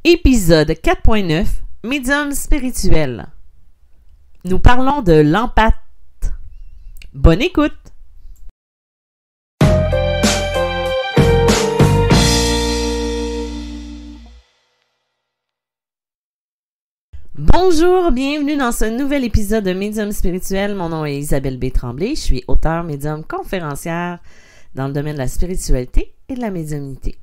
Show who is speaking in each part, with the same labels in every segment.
Speaker 1: Épisode 4.9, Médium spirituel. Nous parlons de l'empathie. Bonne écoute! Bonjour, bienvenue dans ce nouvel épisode de Médium spirituel. Mon nom est Isabelle B. Tremblay, je suis auteure, médium, conférencière dans le domaine de la spiritualité et de la médiumnité.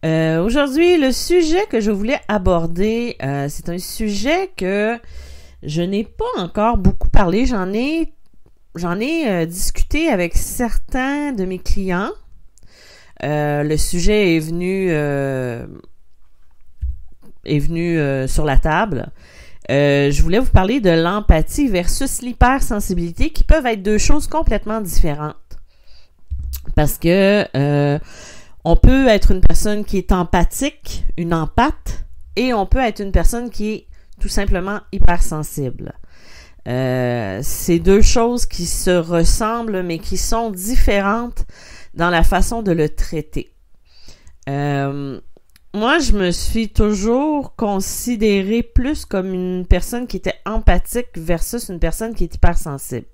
Speaker 1: Aujourd'hui, le sujet que je voulais aborder, c'est un sujet que je n'ai pas encore beaucoup parlé. J'en ai discuté avec certains de mes clients. Le sujet est venu sur la table. Je voulais vous parler de l'empathie versus l'hypersensibilité, qui peuvent être deux choses complètement différentes. Parce que on peut être une personne qui est empathique, une empathe, et on peut être une personne qui est tout simplement hypersensible. C'est deux choses qui se ressemblent, mais qui sont différentes dans la façon de le traiter. Moi, je me suis toujours considérée plus comme une personne qui était empathique versus une personne qui est hypersensible.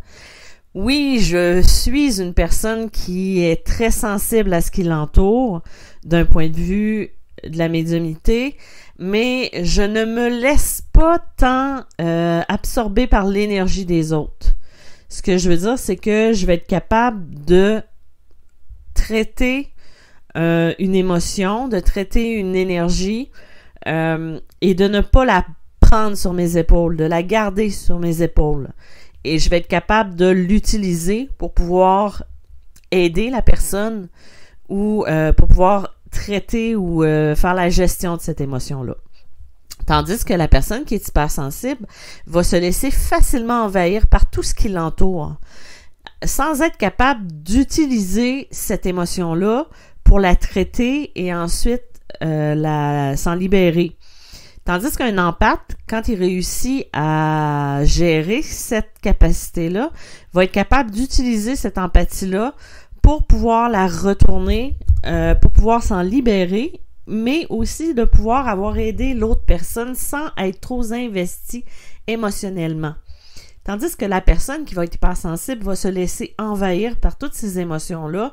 Speaker 1: Oui, je suis une personne qui est très sensible à ce qui l'entoure d'un point de vue de la médiumnité, mais je ne me laisse pas tant absorber par l'énergie des autres. Ce que je veux dire, c'est que je vais être capable de traiter une émotion, de traiter une énergie et de ne pas la prendre sur mes épaules, de la garder sur mes épaules. Et je vais être capable de l'utiliser pour pouvoir aider la personne ou pour pouvoir traiter ou faire la gestion de cette émotion-là. Tandis que la personne qui est hypersensible va se laisser facilement envahir par tout ce qui l'entoure, sans être capable d'utiliser cette émotion-là pour la traiter et ensuite s'en libérer. Tandis qu'un empathe, quand il réussit à gérer cette capacité-là, va être capable d'utiliser cette empathie-là pour pouvoir la retourner, pour pouvoir s'en libérer, mais aussi de pouvoir avoir aidé l'autre personne sans être trop investi émotionnellement. Tandis que la personne qui va être hypersensible va se laisser envahir par toutes ces émotions-là,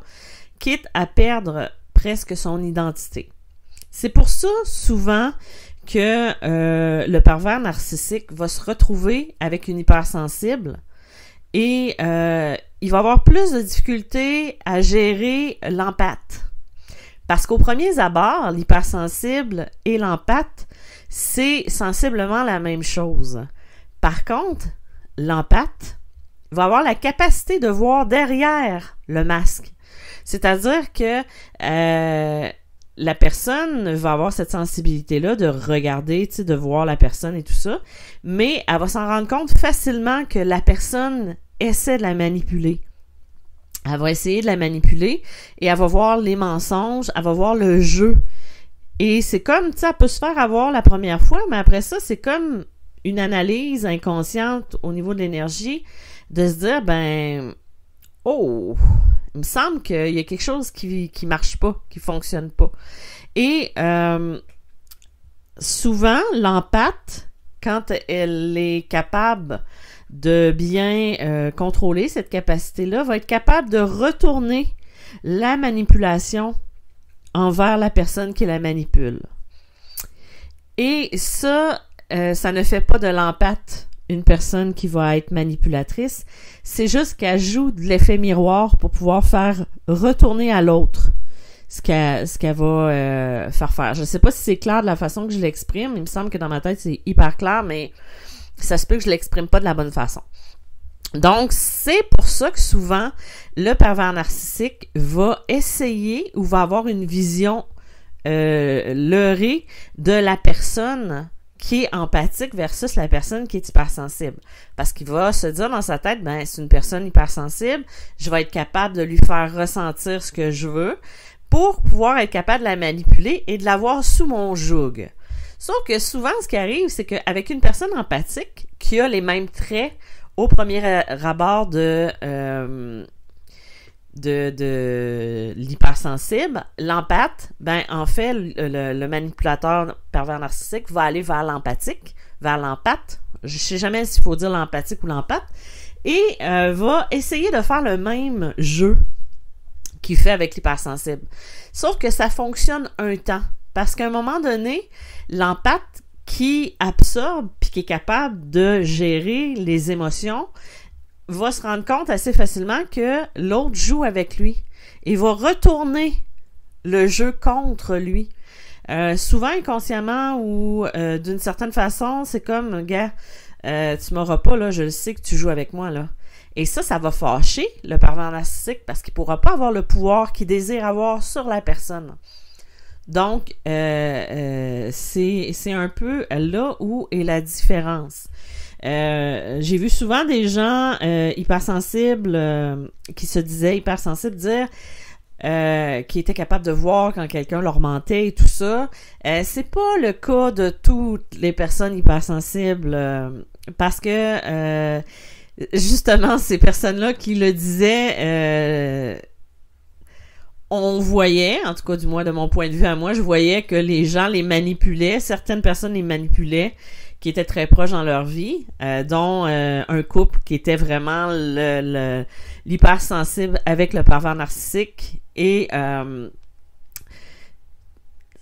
Speaker 1: quitte à perdre presque son identité. C'est pour ça, souvent, que le pervers narcissique va se retrouver avec une hypersensible et il va avoir plus de difficultés à gérer l'empathe. Parce qu'au premier abord, l'hypersensible et l'empathe, c'est sensiblement la même chose. Par contre, l'empathe va avoir la capacité de voir derrière le masque. C'est-à-dire que la personne va avoir cette sensibilité-là de regarder, tu sais, de voir la personne et tout ça, mais elle va s'en rendre compte facilement que la personne essaie de la manipuler. Elle va essayer de la manipuler et elle va voir les mensonges, elle va voir le jeu. Et c'est comme, tu sais, elle peut se faire avoir la première fois, mais après ça, c'est comme une analyse inconsciente au niveau de l'énergie, de se dire, oh, il me semble qu'il y a quelque chose qui marche pas, qui fonctionne pas. Et souvent, l'empathe, quand elle est capable de bien contrôler cette capacité-là, va être capable de retourner la manipulation envers la personne qui la manipule. Et ça ne fait pas de l'empathe une personne qui va être manipulatrice, c'est juste qu'elle joue de l'effet miroir pour pouvoir faire retourner à l'autre ce qu'elle va faire. Je ne sais pas si c'est clair de la façon que je l'exprime, il me semble que dans ma tête c'est hyper clair, mais ça se peut que je l'exprime pas de la bonne façon. Donc, c'est pour ça que souvent, le pervers narcissique va essayer ou va avoir une vision leurrée de la personne qui est empathique versus la personne qui est hypersensible. Parce qu'il va se dire dans sa tête, c'est une personne hypersensible, je vais être capable de lui faire ressentir ce que je veux pour pouvoir être capable de la manipuler et de l'avoir sous mon joug. Sauf que souvent, ce qui arrive, c'est qu'avec une personne empathique qui a les mêmes traits au premier abord de de l'hypersensible, l'empathe, ben en fait, le manipulateur pervers narcissique va aller vers l'empathique, vers l'empathe. Je sais jamais s'il faut dire l'empathique ou l'empathe. Et va essayer de faire le même jeu qu'il fait avec l'hypersensible. Sauf que ça fonctionne un temps. Parce qu'à un moment donné, l'empathe qui absorbe puis qui est capable de gérer les émotions va se rendre compte assez facilement que l'autre joue avec lui et va retourner le jeu contre lui. Souvent inconsciemment ou d'une certaine façon, c'est comme, gars, tu m'auras pas, là, je le sais que tu joues avec moi, là. Et ça va fâcher le pervers narcissique parce qu'il pourra pas avoir le pouvoir qu'il désire avoir sur la personne. Donc, c'est un peu là où est la différence. J'ai vu souvent des gens hypersensibles qui se disaient hypersensibles dire qui étaient capables de voir quand quelqu'un leur mentait et tout ça. C'est pas le cas de toutes les personnes hypersensibles parce que justement ces personnes-là qui le disaient on voyait, en tout cas du moins de mon point de vue à moi, je voyais que les gens les manipulaient, certaines personnes les manipulaient qui étaient très proches dans leur vie, dont un couple qui était vraiment l'hypersensible avec le pervers narcissique et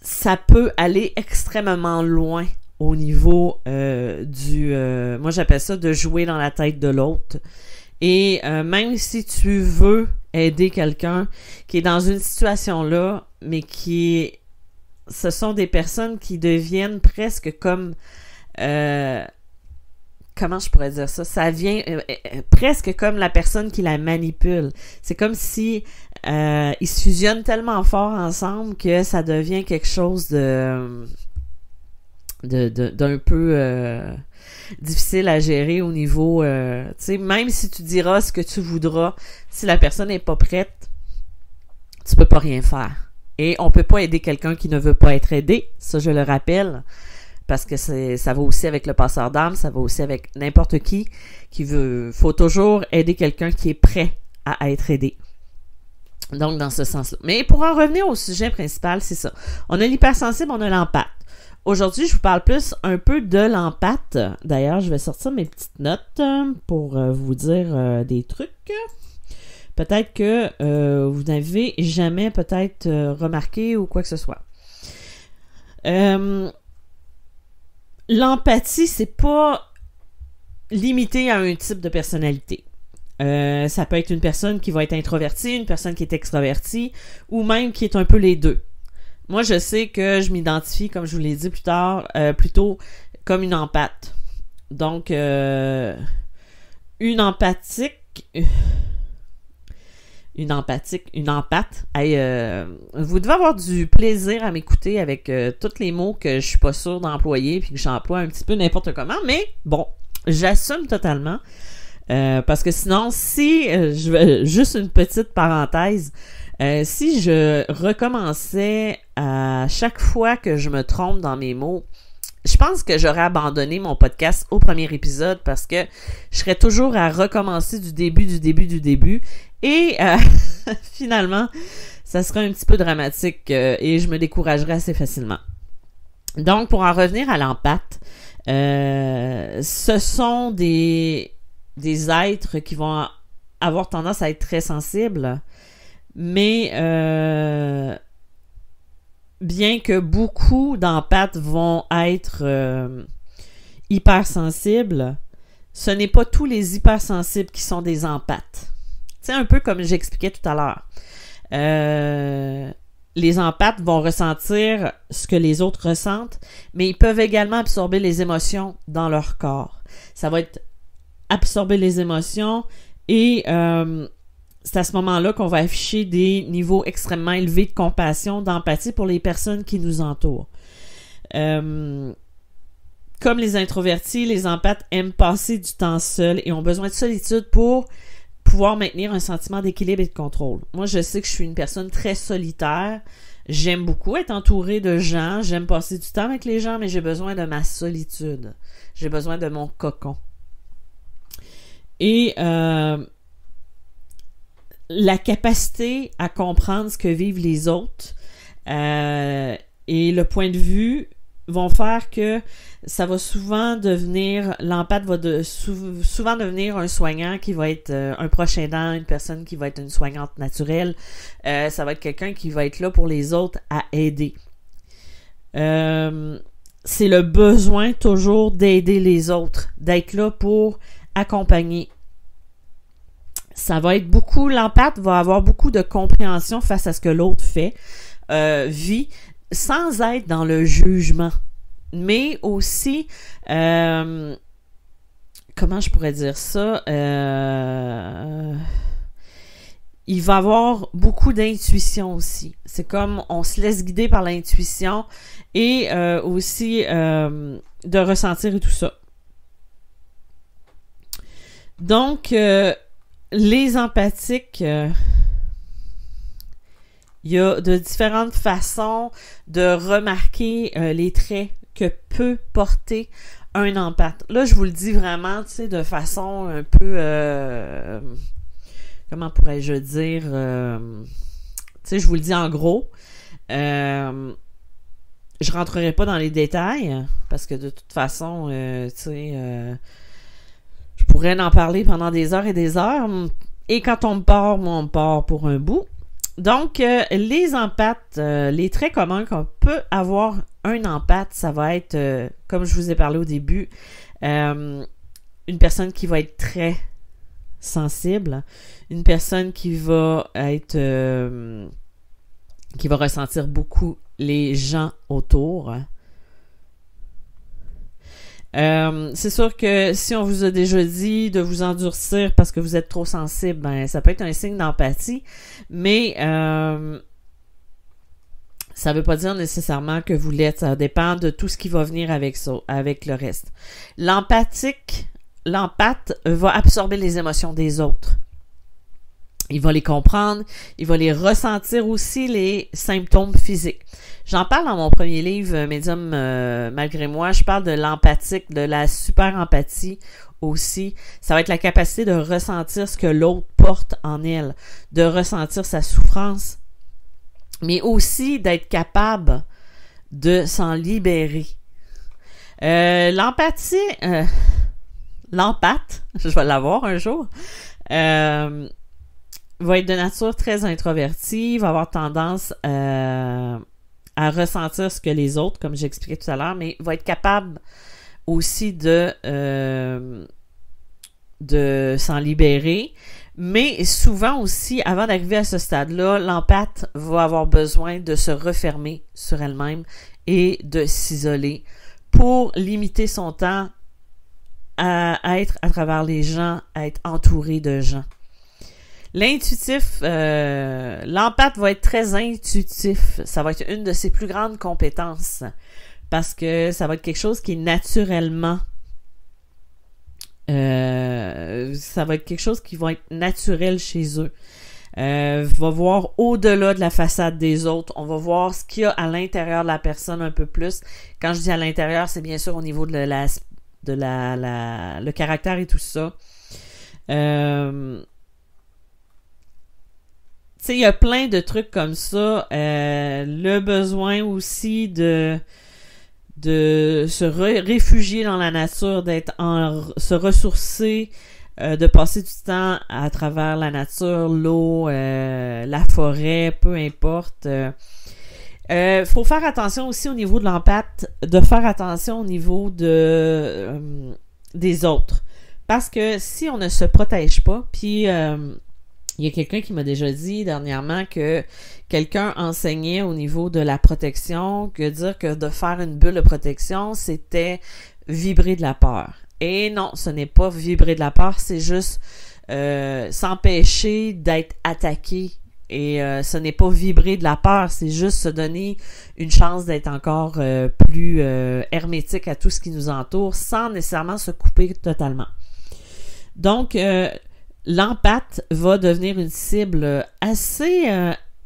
Speaker 1: ça peut aller extrêmement loin au niveau moi j'appelle ça de jouer dans la tête de l'autre. Et même si tu veux aider quelqu'un qui est dans une situation là, mais ce sont des personnes qui deviennent presque comme comment je pourrais dire ça? Ça vient presque comme la personne qui la manipule. C'est comme si ils se fusionnent tellement fort ensemble que ça devient quelque chose d'un peu difficile à gérer au niveau tu sais, même si tu diras ce que tu voudras, si la personne n'est pas prête, tu peux pas rien faire. Et on peut pas aider quelqu'un qui ne veut pas être aidé, ça je le rappelle, parce que ça va aussi avec le passeur d'âme, ça va aussi avec n'importe qui veut. Faut toujours aider quelqu'un qui est prêt à être aidé. Donc, dans ce sens-là. Mais pour en revenir au sujet principal, c'est ça. On a l'hypersensible, on a l'empathe. Aujourd'hui, je vous parle plus un peu de l'empathe. D'ailleurs, je vais sortir mes petites notes pour vous dire des trucs. Peut-être que vous n'avez jamais peut-être remarqué ou quoi que ce soit. L'empathie, c'est pas limité à un type de personnalité. Ça peut être une personne qui va être introvertie, une personne qui est extravertie, ou même qui est un peu les deux. Moi, je sais que je m'identifie, comme je vous l'ai dit plus tard, plutôt comme une empathe. Donc, une empathe. Hey, vous devez avoir du plaisir à m'écouter avec tous les mots que je suis pas sûre d'employer puis que j'emploie un petit peu n'importe comment, mais bon, j'assume totalement. Parce que sinon, je vais juste une petite parenthèse, si je recommençais à chaque fois que je me trompe dans mes mots, je pense que j'aurais abandonné mon podcast au premier épisode parce que je serais toujours à recommencer du début et finalement, ça serait un petit peu dramatique et je me découragerais assez facilement. Donc, pour en revenir à l'empathe, ce sont des êtres qui vont avoir tendance à être très sensibles, mais bien que beaucoup d'empathes vont être hypersensibles, ce n'est pas tous les hypersensibles qui sont des empathes. C'est un peu comme j'expliquais tout à l'heure. Les empathes vont ressentir ce que les autres ressentent, mais ils peuvent également absorber les émotions dans leur corps. Ça va être absorber les émotions et c'est à ce moment-là qu'on va afficher des niveaux extrêmement élevés de compassion, d'empathie pour les personnes qui nous entourent. Comme les introvertis, les empathes aiment passer du temps seuls et ont besoin de solitude pour pouvoir maintenir un sentiment d'équilibre et de contrôle. Moi, je sais que je suis une personne très solitaire. J'aime beaucoup être entourée de gens. J'aime passer du temps avec les gens, mais j'ai besoin de ma solitude. J'ai besoin de mon cocon. Et la capacité à comprendre ce que vivent les autres et le point de vue vont faire que ça va souvent devenir, l'empathe va souvent devenir un soignant qui va être un proche aidant, une personne qui va être une soignante naturelle. Ça va être quelqu'un qui va être là pour les autres à aider. C'est le besoin toujours d'aider les autres, d'être là pour accompagner. Ça va être beaucoup, l'empathe va avoir beaucoup de compréhension face à ce que l'autre fait, vit, sans être dans le jugement. Mais aussi, comment je pourrais dire ça? Il va avoir beaucoup d'intuition aussi. C'est comme on se laisse guider par l'intuition et aussi de ressentir et tout ça. Donc, les empathiques, il y a de différentes façons de remarquer les traits que peut porter un empathe. Là, je vous le dis vraiment, tu sais, de façon un peu, comment pourrais-je dire, tu sais, je vous le dis en gros. Je rentrerai pas dans les détails, parce que de toute façon, tu sais, je pourrais en parler pendant des heures et des heures. Et quand on me part, moi, on me part pour un bout. Donc, les empathes, les traits communs qu'on peut avoir un empathe, ça va être, comme je vous ai parlé au début, une personne qui va être très sensible, une personne qui va être, qui va ressentir beaucoup les gens autour. C'est sûr que si on vous a déjà dit de vous endurcir parce que vous êtes trop sensible, ben ça peut être un signe d'empathie, mais ça veut pas dire nécessairement que vous l'êtes. Ça dépend de tout ce qui va venir avec ça, avec le reste. L'empathe va absorber les émotions des autres. Il va les comprendre, il va les ressentir aussi, les symptômes physiques. J'en parle dans mon premier livre, Médium malgré moi, je parle de l'empathique, de la super empathie aussi. Ça va être la capacité de ressentir ce que l'autre porte en elle, de ressentir sa souffrance, mais aussi d'être capable de s'en libérer. L'empathie, l'empathe, je vais l'avoir un jour, va être de nature très introvertie, va avoir tendance à ressentir ce que les autres, comme j'expliquais tout à l'heure, mais va être capable aussi de s'en libérer. Mais souvent aussi, avant d'arriver à ce stade-là, l'empathe va avoir besoin de se refermer sur elle-même et de s'isoler pour limiter son temps à être à travers les gens, à être entouré de gens. L'intuitif, l'empathe va être très intuitif. Ça va être une de ses plus grandes compétences parce que ça va être quelque chose qui est naturellement ça va être quelque chose qui va être naturel chez eux. Va voir au-delà de la façade des autres. On va voir ce qu'il y a à l'intérieur de la personne un peu plus. Quand je dis à l'intérieur, c'est bien sûr au niveau de le caractère et tout ça. Tu sais, il y a plein de trucs comme ça. Le besoin aussi de se réfugier dans la nature, se ressourcer, de passer du temps à travers la nature, l'eau, la forêt, peu importe. Faut faire attention aussi au niveau de l'empathe, de faire attention au niveau des autres. Parce que si on ne se protège pas, puis il y a quelqu'un qui m'a déjà dit dernièrement que quelqu'un enseignait au niveau de la protection, que dire que de faire une bulle de protection, c'était vibrer de la peur. Et non, ce n'est pas vibrer de la peur, c'est juste s'empêcher d'être attaqué. Et ce n'est pas vibrer de la peur, c'est juste se donner une chance d'être encore plus hermétique à tout ce qui nous entoure sans nécessairement se couper totalement. Donc, l'empathe va devenir une cible assez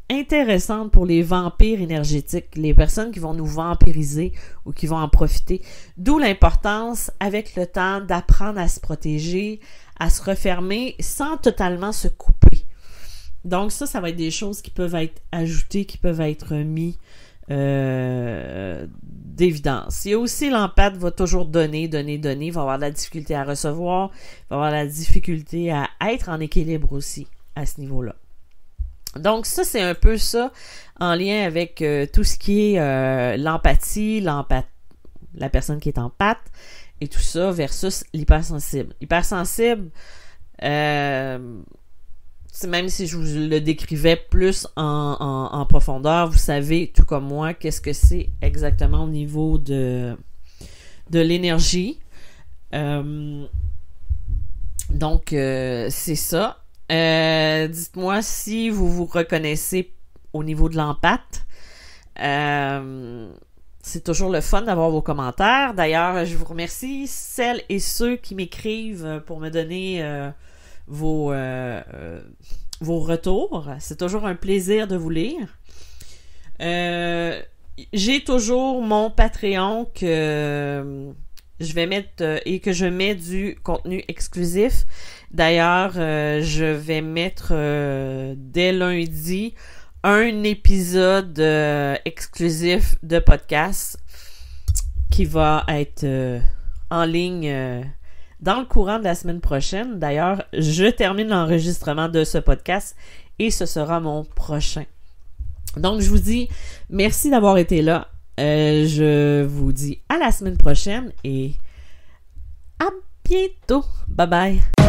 Speaker 1: intéressante pour les vampires énergétiques, les personnes qui vont nous vampiriser ou qui vont en profiter. D'où l'importance, avec le temps, d'apprendre à se protéger, à se refermer sans totalement se couper. Donc ça va être des choses qui peuvent être ajoutées, qui peuvent être mis d'évidence. Il y a aussi l'empathe va toujours donner, va avoir de la difficulté à recevoir, va avoir de la difficulté à être en équilibre aussi à ce niveau-là. Donc ça, c'est un peu ça en lien avec tout ce qui est l'empathie, la personne qui est empathe et tout ça versus l'hypersensible. L'hypersensible, même si je vous le décrivais plus en profondeur, vous savez, tout comme moi, qu'est-ce que c'est exactement au niveau de l'énergie. Donc, c'est ça. Dites-moi si vous vous reconnaissez au niveau de l'empathe. C'est toujours le fun d'avoir vos commentaires. D'ailleurs, je vous remercie celles et ceux qui m'écrivent pour me donner vos retours. C'est toujours un plaisir de vous lire. J'ai toujours mon Patreon que je vais mettre et que je mets du contenu exclusif. D'ailleurs, je vais mettre dès lundi un épisode exclusif de podcast qui va être en ligne dans le courant de la semaine prochaine. D'ailleurs, je termine l'enregistrement de ce podcast et ce sera mon prochain. Donc, je vous dis merci d'avoir été là. Je vous dis à la semaine prochaine et à bientôt. Bye bye.